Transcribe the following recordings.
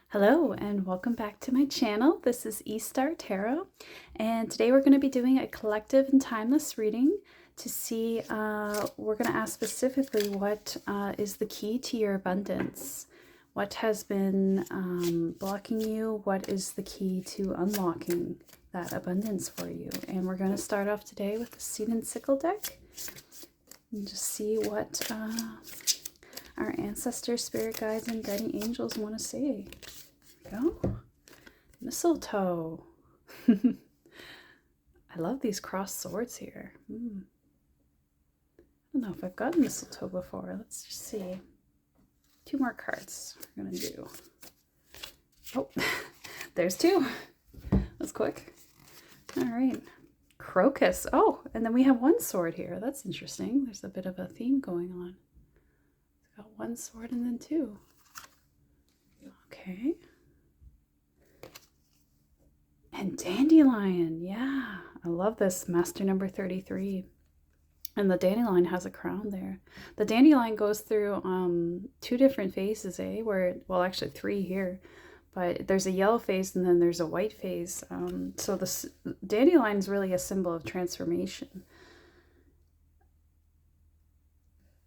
Hello and welcome back to my channel. This is E-Star Tarot, and today we're going to be doing a collective and timeless reading to see, we're going to ask specifically what is the key to your abundance. What has been blocking you? What is the key to unlocking that abundance for you? And we're going to start off today with the Seed and Sickle deck and just see what our ancestors, spirit guides, and guiding angels want to say. Go. Mistletoe. I love these crossed swords here. I don't know if I've gotten mistletoe before. Let's just see. 2 more cards we're going to do. Oh, there's 2. That's quick. All right. Crocus. Oh, and then we have 1 sword here. That's interesting. There's a bit of a theme going on. It's got 1 sword and then 2. Okay. And dandelion, yeah. I love this, master number 33. And the dandelion has a crown there. The dandelion goes through 2 different phases, where, well, actually 3 here. But there's a yellow phase and then there's a white phase. So the dandelion is really a symbol of transformation.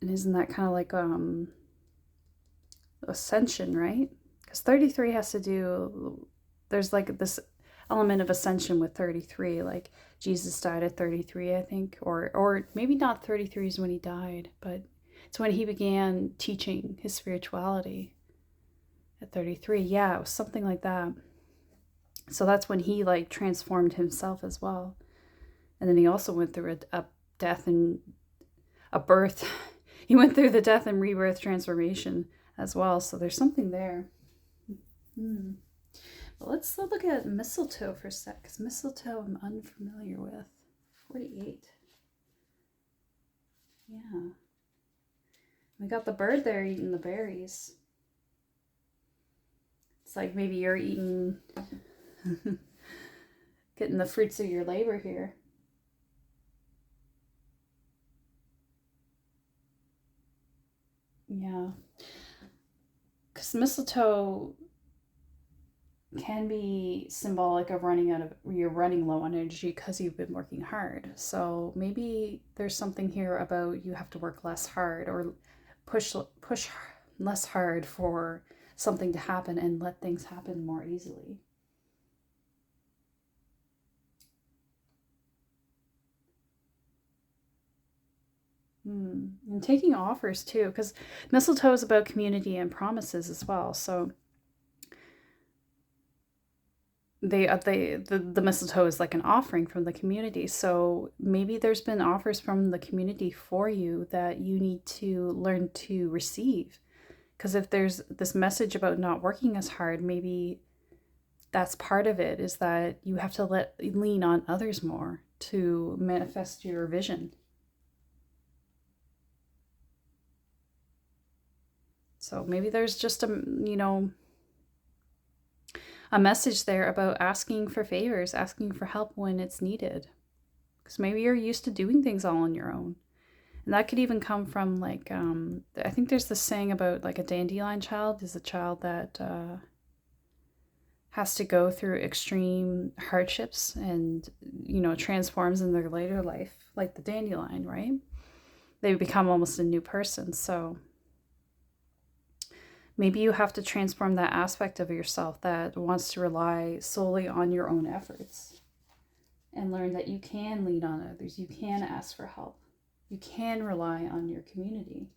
And isn't that kind of like ascension, right? Because 33 has to do, there's like this element of ascension with 33, like Jesus died at 33, I think, or maybe not 33 is when he died, but it's when he began teaching his spirituality at 33. Yeah, it was something like that. So that's when he like transformed himself as well. And then he also went through a death and a birth. He went through the death and rebirth transformation as well. So there's something there. But let's look at mistletoe for a sec, because mistletoe I'm unfamiliar with. 48. Yeah. We got the bird there eating the berries. It's like maybe you're eating, getting the fruits of your labor here. Yeah. Because mistletoe can be symbolic of you're running low on energy because you've been working hard. So maybe there's something here about you have to work less hard or push less hard for something to happen and let things happen more easily. And taking offers too, because mistletoe is about community and promises as well. So the mistletoe is like an offering from the community. So maybe there's been offers from the community for you that you need to learn to receive. Because if there's this message about not working as hard, maybe that's part of it, is that you have to lean on others more to manifest your vision. So maybe there's just a message there about asking for favors, asking for help when it's needed. Because maybe you're used to doing things all on your own. And that could even come from like, I think there's this saying about like a dandelion child is a child that has to go through extreme hardships and, transforms in their later life, like the dandelion, right? They become almost a new person. So maybe you have to transform that aspect of yourself that wants to rely solely on your own efforts and learn that you can lean on others. You can ask for help. You can rely on your community.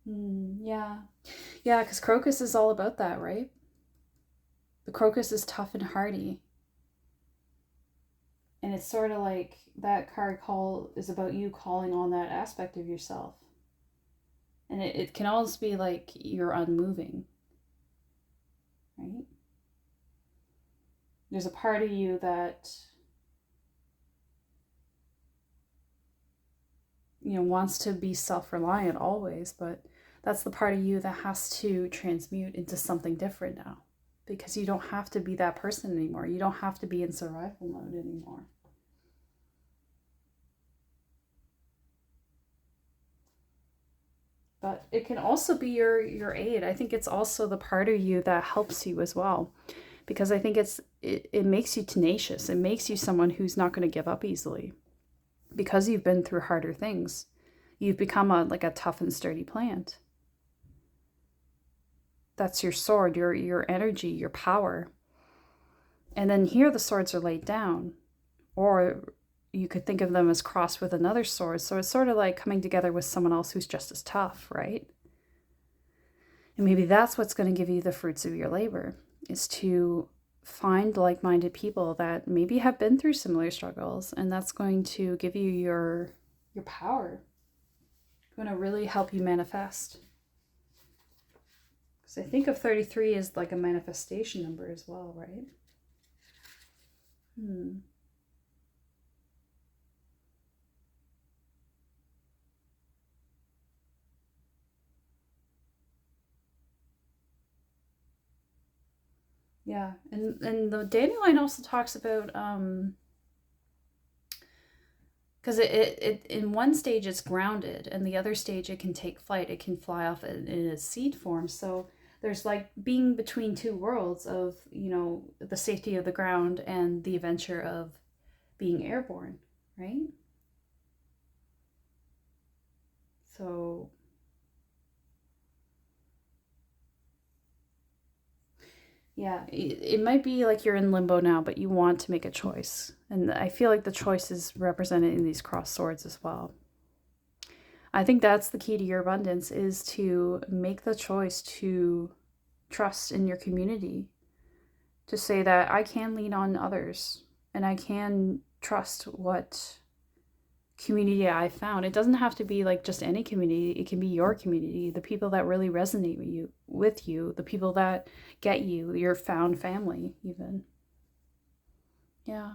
Yeah. Yeah, because crocus is all about that, right? The crocus is tough and hardy. And it's sort of like that card call is about you calling on that aspect of yourself. And it can almost be like you're unmoving, right? There's a part of you that, wants to be self-reliant always, but that's the part of you that has to transmute into something different now, because you don't have to be that person anymore. You don't have to be in survival mode anymore. But it can also be your aid. I think it's also the part of you that helps you as well, because I think it makes you tenacious. It makes you someone who's not going to give up easily, because you've been through harder things. You've become like a tough and sturdy plant. That's your sword, your energy, your power. And then here the swords are laid down, or you could think of them as crossed with another sword. So it's sort of like coming together with someone else who's just as tough, right? And maybe that's what's going to give you the fruits of your labor, is to find like-minded people that maybe have been through similar struggles, and that's going to give you your power. Going to really help you manifest. Because I think of 33 as like a manifestation number as well, right? Yeah, and the dandelion also talks about because it in one stage it's grounded, and the other stage it can take flight. It can fly off in a seed form. So there's like being between two worlds of, the safety of the ground and the adventure of being airborne, right? So yeah, it might be like you're in limbo now, but you want to make a choice. And I feel like the choice is represented in these crossed swords as well. I think that's the key to your abundance, is to make the choice to trust in your community, to say that I can lean on others and I can trust what community I found. It doesn't have to be like just any community. It can be your community, the people that really resonate with you, the people that get you, your found family even. Yeah.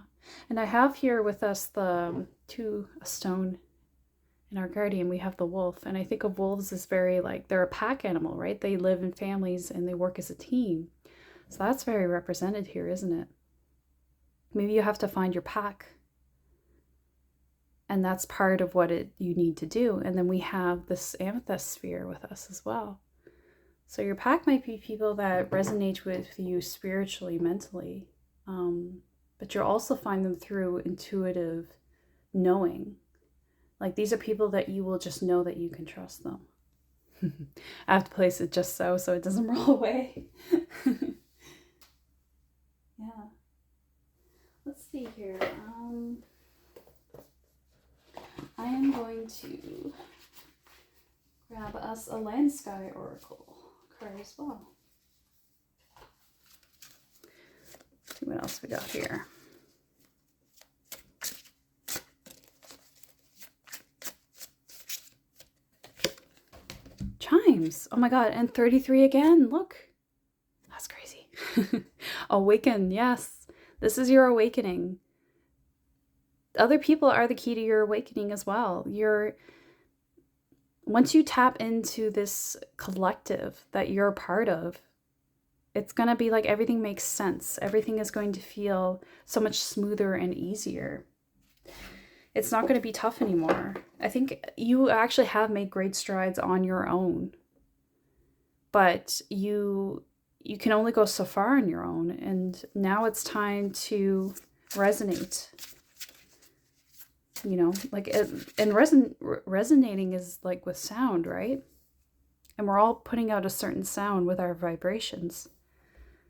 And I have here with us a stone in our guardian. We have the wolf, and I think of wolves as very like, they're a pack animal, right? They live in families and they work as a team. So that's very represented here, isn't it? Maybe you have to find your pack. And that's part of what you need to do. And then we have this amethyst sphere with us as well. So your pack might be people that resonate with you spiritually, mentally. But you'll also find them through intuitive knowing. Like these are people that you will just know that you can trust them. I have to place it just so it doesn't roll away. Yeah. Let's see here. I am going to grab us a Land Sky Oracle card as well. Let's see what else we got here. Chimes. Oh my god, and 33 again. Look. That's crazy. Awaken, yes. This is your awakening. Other people are the key to your awakening as well. Once you tap into this collective that you're a part of, it's going to be like everything makes sense. Everything is going to feel so much smoother and easier. It's not going to be tough anymore. I think you actually have made great strides on your own, but you can only go so far on your own. And now it's time to resonate. Resonating is like with sound, right? And we're all putting out a certain sound with our vibrations.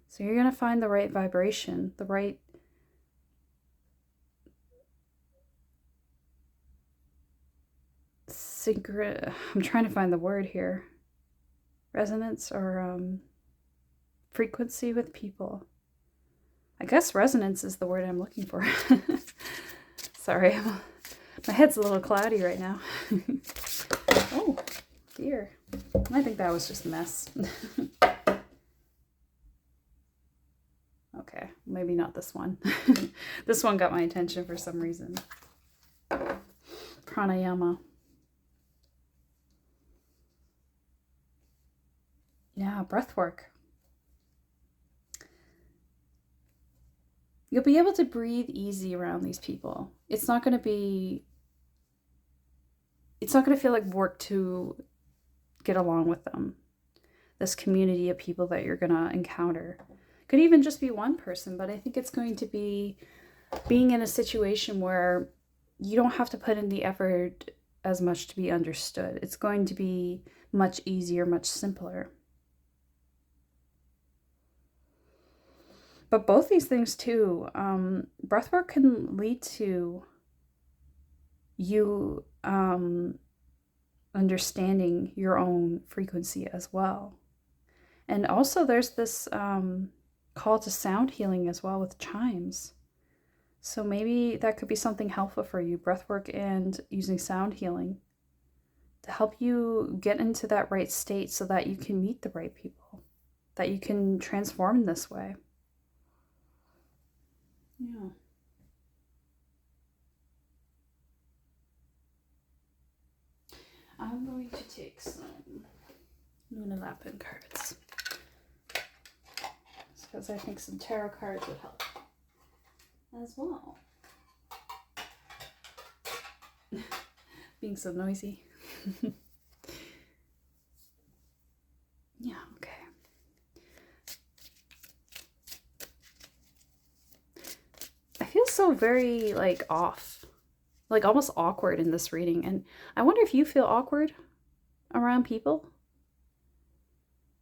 So you're going to find the right vibration, the right I'm trying to find the word here. Resonance or frequency with people. I guess resonance is the word I'm looking for. Sorry, my head's a little cloudy right now. Oh, dear. I think that was just a mess. Okay, maybe not this one. This one got my attention for some reason. Pranayama. Yeah, breath work. You'll be able to breathe easy around these people. It's not going to feel like work to get along with them. This community of people that you're going to encounter. Could even just be one person, but I think it's going to be being in a situation where you don't have to put in the effort as much to be understood. It's going to be much easier, much simpler. But both these things too, breathwork can lead to you understanding your own frequency as well. And also there's this call to sound healing as well with chimes. So maybe that could be something helpful for you, breathwork and using sound healing to help you get into that right state so that you can meet the right people, that you can transform in this way. Yeah. I'm going to take some Luna Lapin cards because I think some tarot cards would help as well. Being so noisy. Yeah, okay. I feel so very like off, like almost awkward in this reading. And I wonder if you feel awkward around people.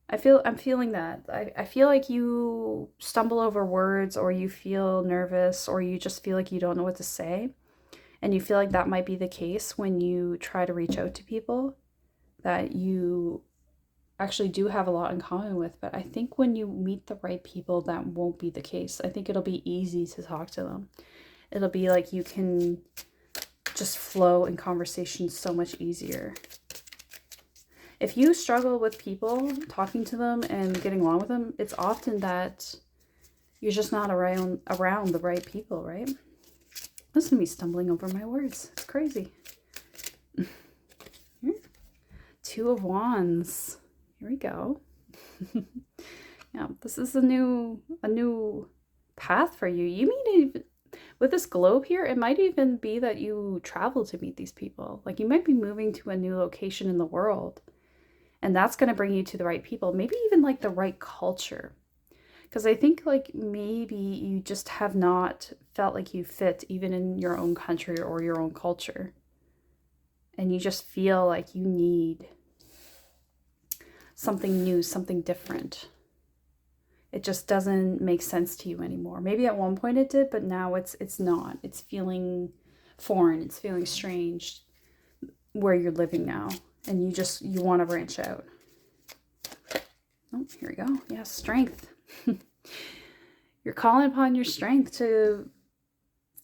I'm feeling that. I feel like you stumble over words, or you feel nervous, or you just feel like you don't know what to say. And you feel like that might be the case when you try to reach out to people that you actually do have a lot in common with. But I think when you meet the right people, that won't be the case. I think it'll be easy to talk to them. It'll be like you can just flow in conversation so much easier. If you struggle with people, talking to them and getting along with them, it's often that you're just not around the right people, right? Listen to me stumbling over my words. It's crazy. Two of Wands. Here we go. Yeah, this is a new path for you. You may even, with this globe here, it might even be that you travel to meet these people. Like you might be moving to a new location in the world. And that's going to bring you to the right people. Maybe even like the right culture. Because I think like maybe you just have not felt like you fit even in your own country or your own culture. And you just feel like you need something new, something different. It just doesn't make sense to you anymore. Maybe at one point it did, but now it's not. It's feeling foreign. It's feeling strange where you're living now. And you want to branch out. Oh, here we go. Yeah, strength. You're calling upon your strength to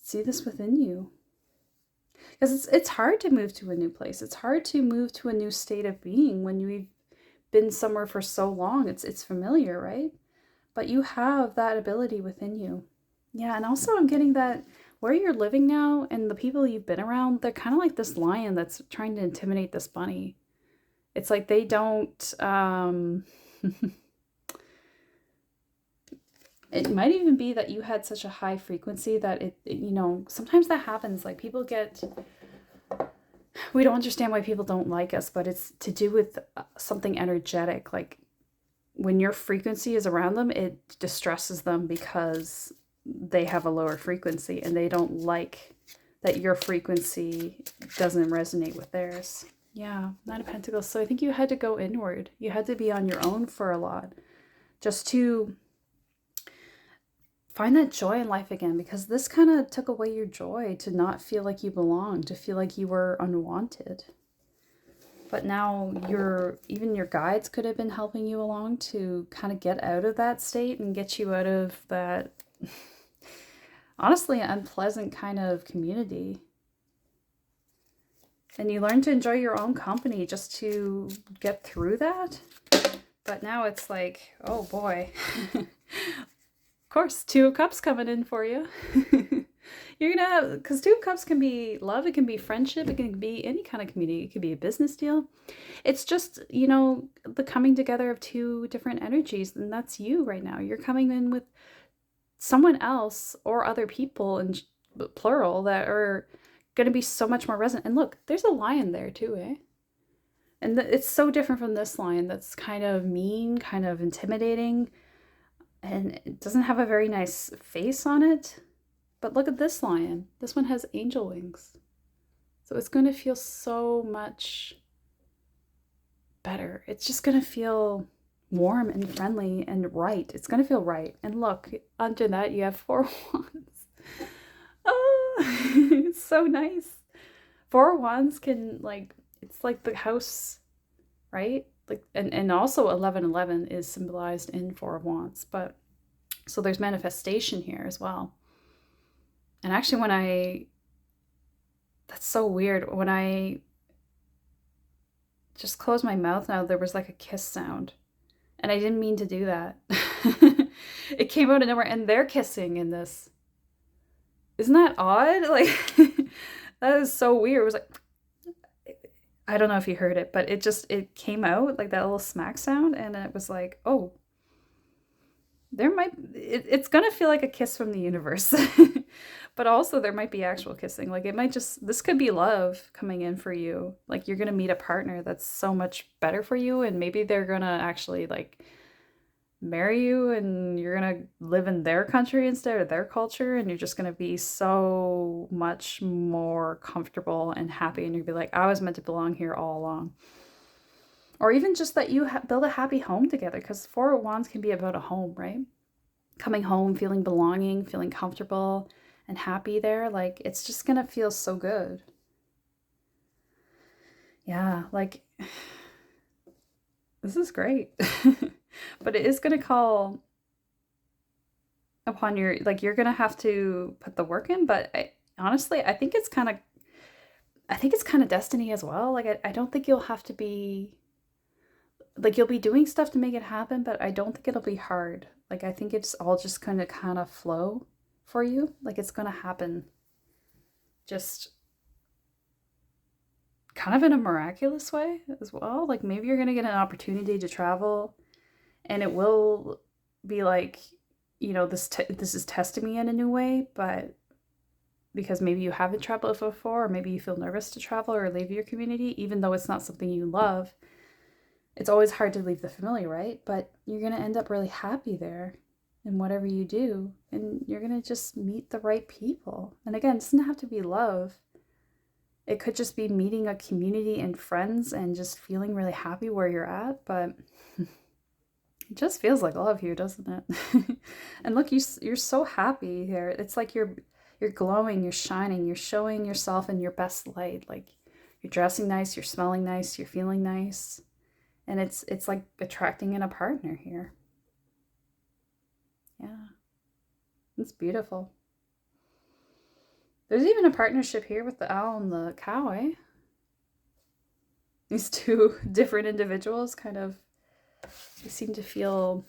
see this within you. Because it's hard to move to a new place. It's hard to move to a new state of being when you've been somewhere for so long. It's familiar, right? But you have that ability within you. Yeah, and also I'm getting that where you're living now and the people you've been around, they're kind of like this lion that's trying to intimidate this bunny. It's like they don't, it might even be that you had such a high frequency that sometimes that happens. Like people we don't understand why people don't like us, but it's to do with something energetic. Like when your frequency is around them, it distresses them because they have a lower frequency and they don't like that your frequency doesn't resonate with theirs. Yeah, Nine of Pentacles. So I think you had to go inward. You had to be on your own for a lot just to find that joy in life again, because this kind of took away your joy to not feel like you belonged, to feel like you were unwanted. But now even your guides could have been helping you along to kind of get out of that state and get you out of that honestly unpleasant kind of community. And you learn to enjoy your own company just to get through that. But now it's like, oh boy. Of course, Two of Cups coming in for you. You're gonna have, because Two of Cups can be love, it can be friendship, it can be any kind of community, it could be a business deal. It's just, the coming together of two different energies, and that's you right now. You're coming in with someone else or other people, in plural, that are going to be so much more resonant. And look, there's a lion there too, eh? And it's so different from this lion that's kind of mean, kind of intimidating, and it doesn't have a very nice face on it. But look at this lion. This one has angel wings. So it's going to feel so much better. It's just going to feel warm and friendly and right. It's going to feel right. And look, under that you have 4 wands. Oh, it's so nice. 4 wands can, like, it's like the house, right? Like, and also 1111 is symbolized in 4 of wands, but so there's manifestation here as well. And actually, that's so weird. When I just closed my mouth now, there was like a kiss sound. And I didn't mean to do that. It came out of nowhere, and they're kissing in this. Isn't that odd? Like, that is so weird. It was like, I don't know if you heard it, but it came out like that little smack sound, and it was like, oh, it's gonna feel like a kiss from the universe. But also there might be actual kissing. Like, this could be love coming in for you. Like, you're gonna meet a partner that's so much better for you, and maybe they're gonna actually like marry you, and you're gonna live in their country instead of their culture, and you're just gonna be so much more comfortable and happy, and you'll be like, I was meant to belong here all along. Or even just that you build a happy home together, because 4 of wands can be about a home, right? Coming home, feeling belonging, feeling comfortable and happy there. Like, it's just gonna feel so good. Yeah, like, this is great. But it is gonna call upon your, like, you're gonna have to put the work in, but honestly, I think it's kind of destiny as well. Like, I don't think you'll have to be, like, you'll be doing stuff to make it happen, but I don't think it'll be hard. Like, I think it's all just gonna kind of flow for you. Like, it's gonna happen just kind of in a miraculous way as well. Like, maybe you're gonna get an opportunity to travel, and it will be like, this is testing me in a new way, but because maybe you haven't traveled before, or maybe you feel nervous to travel or leave your community, even though it's not something you love. It's always hard to leave the familiar, right? But you're going to end up really happy there in whatever you do, and you're going to just meet the right people. And again, it doesn't have to be love. It could just be meeting a community and friends and just feeling really happy where you're at, but it just feels like love here, doesn't it? And look, you're so happy here. It's like you're glowing, you're shining, you're showing yourself in your best light. Like, you're dressing nice, you're smelling nice, you're feeling nice. And it's like attracting in a partner here. Yeah. It's beautiful. There's even a partnership here with the owl and the cow, eh? These 2 different individuals kind of, they seem to feel,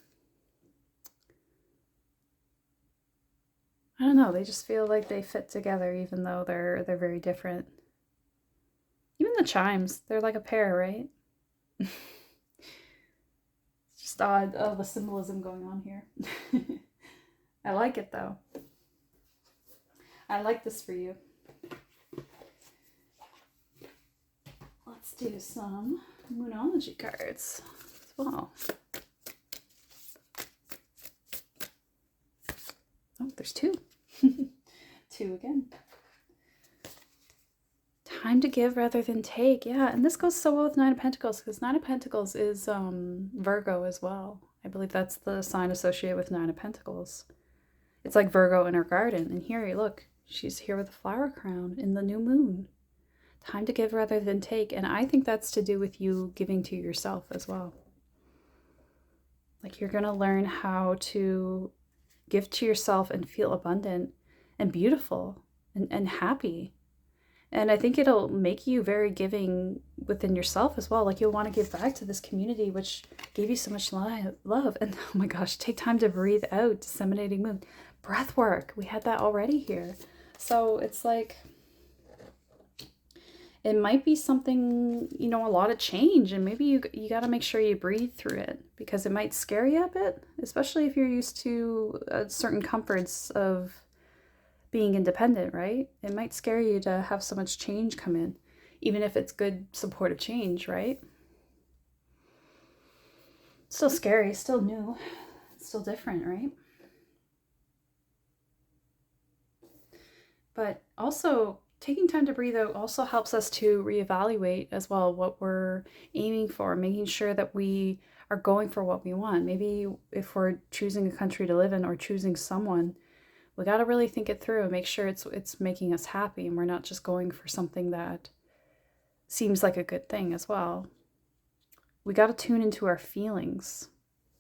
I don't know, they just feel like they fit together, even though they're very different. Even the chimes, they're like a pair, right? It's just odd, all the symbolism going on here. I like it though. I like this for you. Let's do some Moonology cards as well. Oh, there's 2. 2 again. Time to give rather than take. Yeah, and this goes so well with 9 of Pentacles, because 9 of Pentacles is Virgo as well. I believe that's the sign associated with 9 of Pentacles. It's like Virgo in her garden. And here, you look, she's here with a flower crown in the new moon. Time to give rather than take. And I think that's to do with you giving to yourself as well. Like, you're going to learn how to give to yourself and feel abundant and beautiful and happy. And I think it'll make you very giving within yourself as well. Like, you'll want to give back to this community, which gave you so much love. And oh my gosh, take time to breathe out, disseminating moon. Breath work, we had that already here. So it's like, it might be something, a lot of change, and maybe you got to make sure you breathe through it, because it might scare you a bit, especially if you're used to certain comforts of being independent, right? It might scare you to have so much change come in, even if it's good supportive change, right? Still scary, still new, still different, right? But also taking time to breathe out also helps us to reevaluate as well what we're aiming for, making sure that we are going for what we want. Maybe if we're choosing a country to live in or choosing someone, we got to really think it through and make sure it's making us happy and we're not just going for something that seems like a good thing as well. We got to tune into our feelings,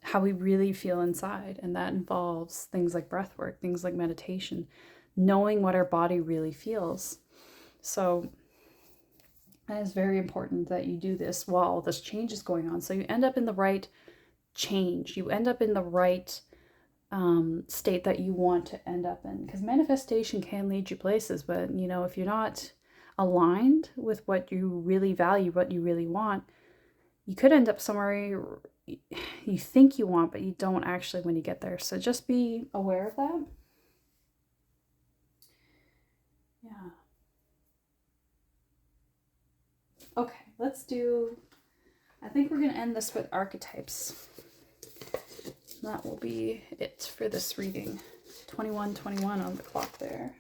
how we really feel inside, and that involves things like breath work, things like meditation, knowing what our body really feels. So that is very important that you do this while this change is going on. So you end up in the right change. You end up in the right state that you want to end up in. Because manifestation can lead you places, but if you're not aligned with what you really value, what you really want, you could end up somewhere you think you want, but you don't actually when you get there. So just be aware of that. Yeah. Okay, I think we're going to end this with archetypes. That will be it for this reading. 21:21 on the clock there.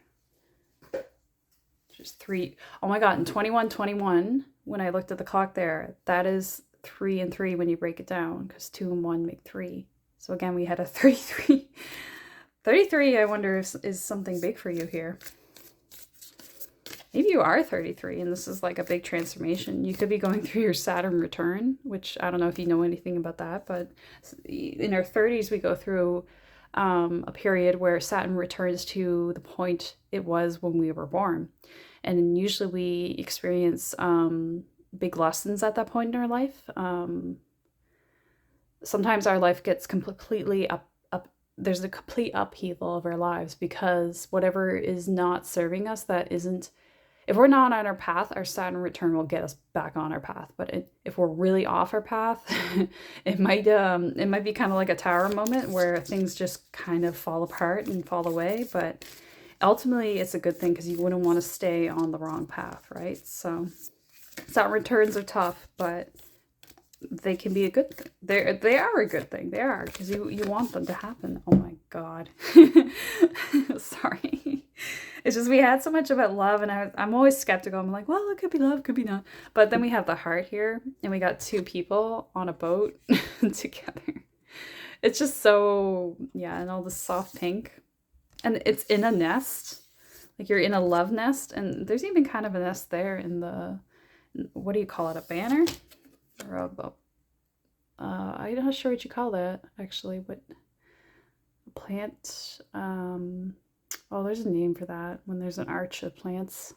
Just 3. Oh my God, in 21:21, when I looked at the clock there, that is 3 and 3 when you break it down, because 2 and 1 make 3. So again, we had a 33. 33, I wonder if is something big for you here. Maybe you are 33 and this is like a big transformation. You could be going through your Saturn return, which I don't know if you know anything about that, but in our 30s, we go through a period where Saturn returns to the point it was when we were born. And usually we experience big lessons at that point in our life. Sometimes our life gets completely there's a complete upheaval of our lives because whatever is not serving us, if we're not on our path, our Saturn return will get us back on our path. But if we're really off our path, it might be kind of like a tower moment where things just kind of fall apart and fall away. But ultimately, it's a good thing because you wouldn't want to stay on the wrong path, right? So Saturn returns are tough, but they can be a good thing. They are a good thing. They are, because you want them to happen. Oh my God. Sorry. It's just we had so much about love, and I'm always skeptical. I'm like, well, it could be love, could be not. But then we have the heart here, and we got 2 people on a boat together. It's just so, yeah, and all this soft pink. And it's in a nest. Like you're in a love nest, and there's even kind of a nest there in the, what do you call it, a banner? Or I'm not sure what you call that, actually. What, a plant, oh, there's a name for that when there's an arch of plants.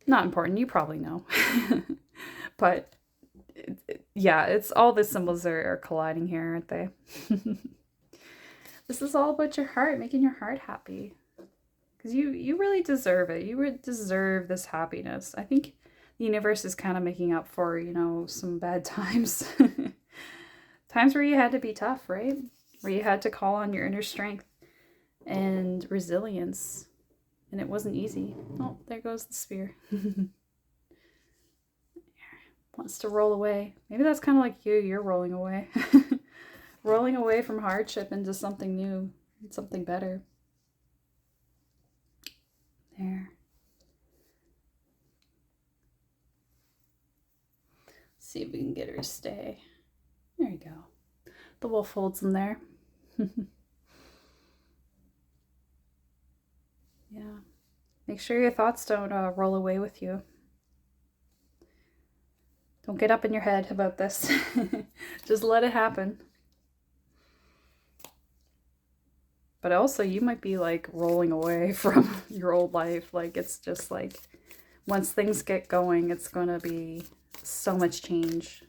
Not important, you probably know. But yeah, it's all the symbols are colliding here, aren't they? This is all about your heart, making your heart happy. Because you really deserve it. You would deserve this happiness. I think the universe is kind of making up for, some bad times. Times where you had to be tough, right? Where you had to call on your inner strength and resilience. And it wasn't easy. Oh, there goes the spear. Wants to roll away. Maybe that's kind of like you're rolling away. Rolling away from hardship into something new, something better. There. See if we can get her to stay. There you go. The wolf holds them there. Yeah. Make sure your thoughts don't roll away with you. Don't get up in your head about this. Just let it happen. But also, you might be like rolling away from your old life. Like, it's just like, once things get going, it's going to be so much change.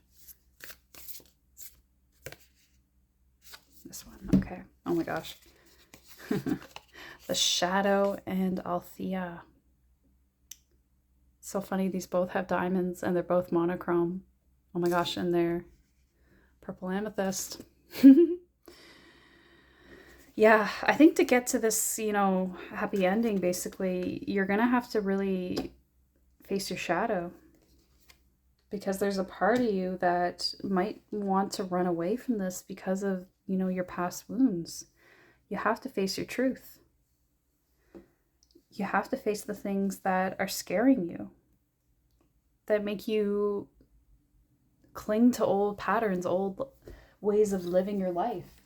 This one, okay. Oh my gosh. The Shadow and Althea. So funny, these both have diamonds and they're both monochrome. Oh my gosh, and they're purple amethyst. Yeah, I think to get to this, happy ending, basically, you're going to have to really face your shadow. because there's a part of you that might want to run away from this because of, you know, your past wounds. You have to face your truth. You have to face the things that are scaring you, that make you cling to old patterns, old ways of living your life.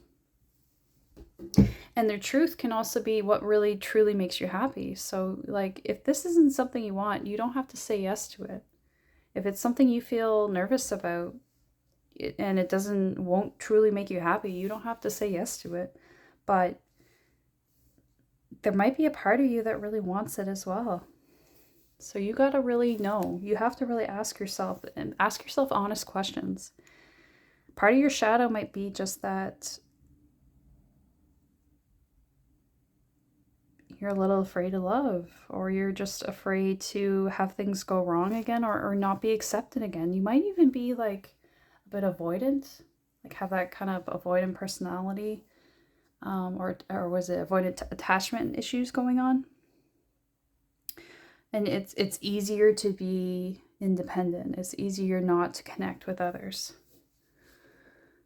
And their truth can also be what really truly makes you happy. So, like, if this isn't something you want, you don't have to say yes to it. If it's something you feel nervous about and it won't truly make you happy, you don't have to say yes to it. But there might be a part of you that really wants it as well. So you got to really know. You have to really ask yourself honest questions. Part of your shadow might be just that you're a little afraid of love, or you're just afraid to have things go wrong again, or not be accepted again. You might even be like a bit avoidant, like have that kind of avoidant personality, or was it avoidant attachment issues going on? And it's easier to be independent. It's easier not to connect with others.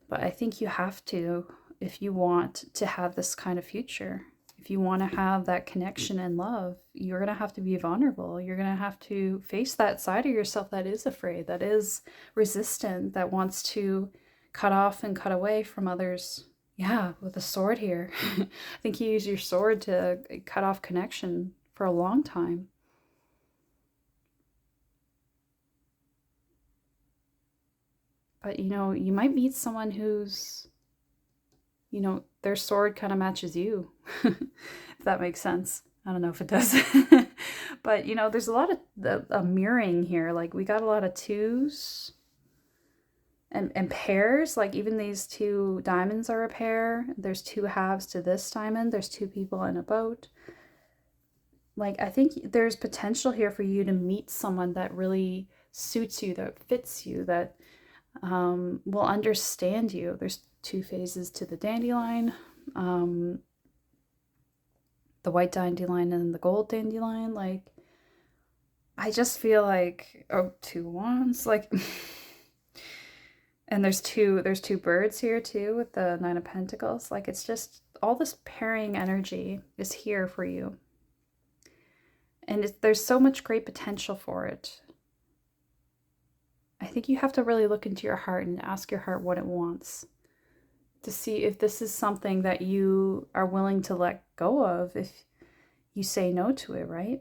But I think you have to, if you want to have this kind of future. If you want to have that connection and love, you're going to have to be vulnerable. You're going to have to face that side of yourself that is afraid, that is resistant, that wants to cut off and cut away from others. Yeah, with a sword here. I think you use your sword to cut off connection for a long time. But, you know, you might meet someone who's, you know, their sword kind of matches you, if that makes sense. I don't know if it does. But, you know, there's a lot of mirroring here. Like, we got a lot of twos and pairs. Like, even these two diamonds are a pair. There's two halves to this diamond. There's two people in a boat. Like, I think there's potential here for you to meet someone that really suits you, that fits you, that will understand you. There's two phases to the dandelion, the white dandelion and the gold dandelion. Like, I just feel like, oh, two wands, like, and there's two birds here too with the Nine of Pentacles. Like, it's just all this pairing energy is here for you, and there's so much great potential for it. I think you have to really look into your heart and ask your heart what it wants, to see if this is something that you are willing to let go of if you say no to it, right?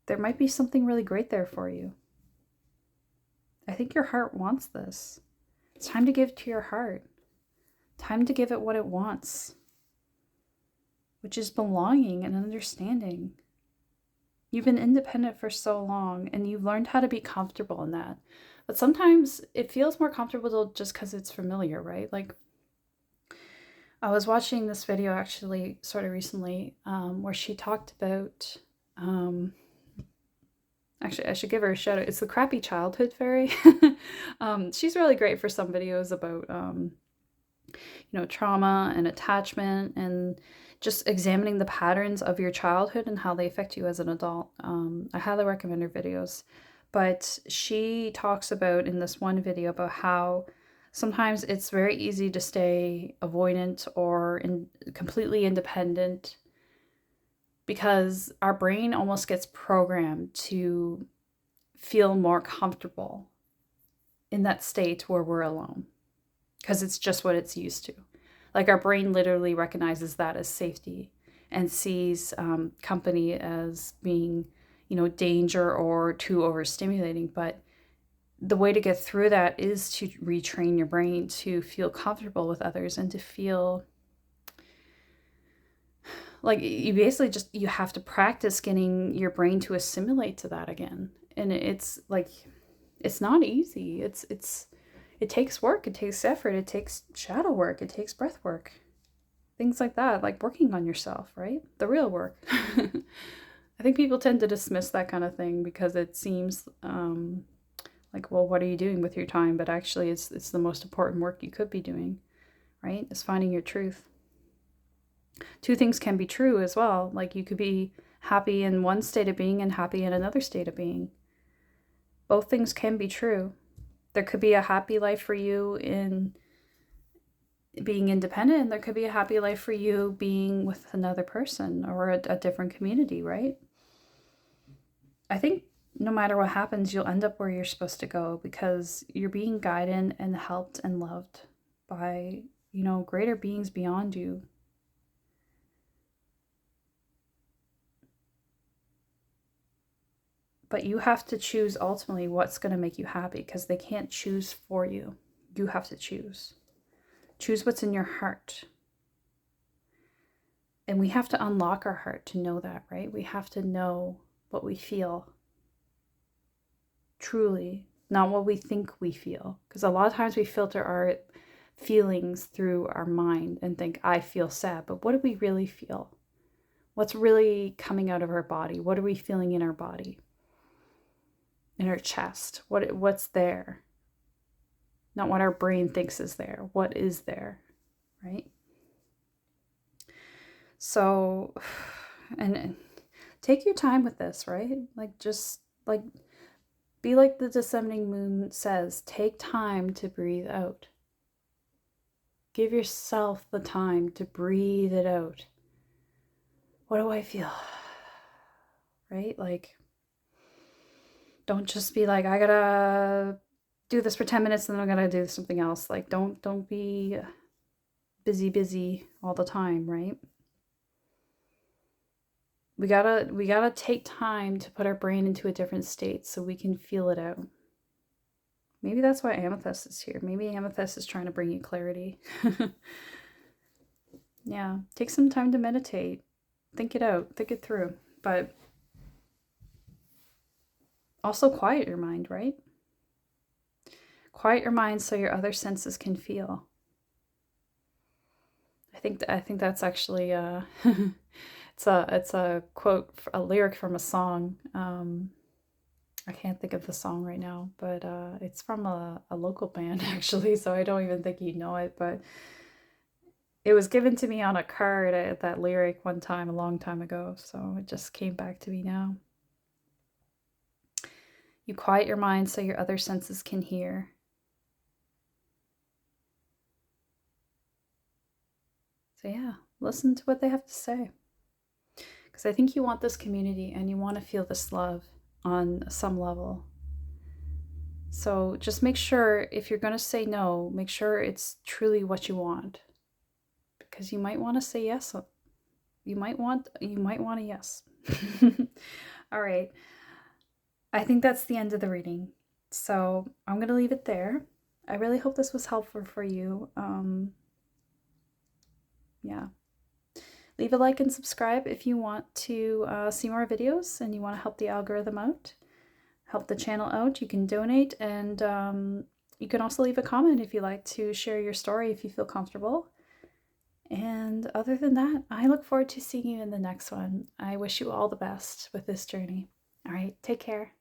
There might be something really great there for you. I think your heart wants this. It's time to give to your heart. Time to give it what it wants, which is belonging and understanding. You've been independent for so long, and you've learned how to be comfortable in that. But sometimes it feels more comfortable just because it's familiar, right? Like, I was watching this video actually sort of recently where she talked about, actually I should give her a shout out. It's the Crappy Childhood Fairy. She's really great for some videos about, you know, trauma and attachment and just examining the patterns of your childhood and how they affect you as an adult. I highly recommend her videos. But she talks about in this one video about how sometimes it's very easy to stay avoidant or completely independent because our brain almost gets programmed to feel more comfortable in that state where we're alone because it's just what it's used to. Like, our brain literally recognizes that as safety and sees company as being, you know, danger or too overstimulating. But the way to get through that is to retrain your brain to feel comfortable with others and to feel like you basically just, you have to practice getting your brain to assimilate to that again. And it's like, it's not easy. It takes work, it takes effort, it takes shadow work, it takes breath work. Things like that, like working on yourself, right? The real work. I think people tend to dismiss that kind of thing because it seems like, well, what are you doing with your time? But actually, it's the most important work you could be doing, right? Is finding your truth. Two things can be true as well. Like, you could be happy in one state of being and happy in another state of being. Both things can be true. There could be a happy life for you in being independent, and there could be a happy life for you being with another person or a different community, right? I think no matter what happens, you'll end up where you're supposed to go because you're being guided and helped and loved by, greater beings beyond you. But you have to choose ultimately what's going to make you happy because they can't choose for you. You have to choose. Choose what's in your heart. And we have to unlock our heart to know that, right? We have to know what we feel truly, not what we think we feel. Because a lot of times we filter our feelings through our mind and think, I feel sad. But what do we really feel? What's really coming out of our body? What are we feeling in our body? In our chest? What's there? Not what our brain thinks is there. What is there, right? So, and take your time with this, right? Be like the descending moon says, take time to breathe out. Give yourself the time to breathe it out. What do I feel? Right? Don't just be like, I gotta do this for 10 minutes and then I'm gonna do something else. Don't be busy all the time, right? We gotta take time to put our brain into a different state so we can feel it out. Maybe that's why Amethyst is here. Maybe Amethyst is trying to bring you clarity. Yeah, take some time to meditate. Think it out, think it through. But also quiet your mind, right? Quiet your mind so your other senses can feel. I think that's actually it's a quote, a lyric from a song. I can't think of the song right now, but it's from a local band actually, so I don't even think you know it, but it was given to me on a card at that lyric one time, a long time ago, so it just came back to me now. You quiet your mind so your other senses can hear. So yeah, listen to what they have to say. Because I think you want this community and you want to feel this love on some level. So just make sure, if you're going to say no, make sure it's truly what you want. Because you might want to say yes. You might want a yes. All right. I think that's the end of the reading. So I'm going to leave it there. I really hope this was helpful for you. Yeah. Leave a like and subscribe if you want to see more videos and you want to help the algorithm out, help the channel out. You can donate, and you can also leave a comment if you like to share your story if you feel comfortable. And other than that, I look forward to seeing you in the next one. I wish you all the best with this journey. All right, take care.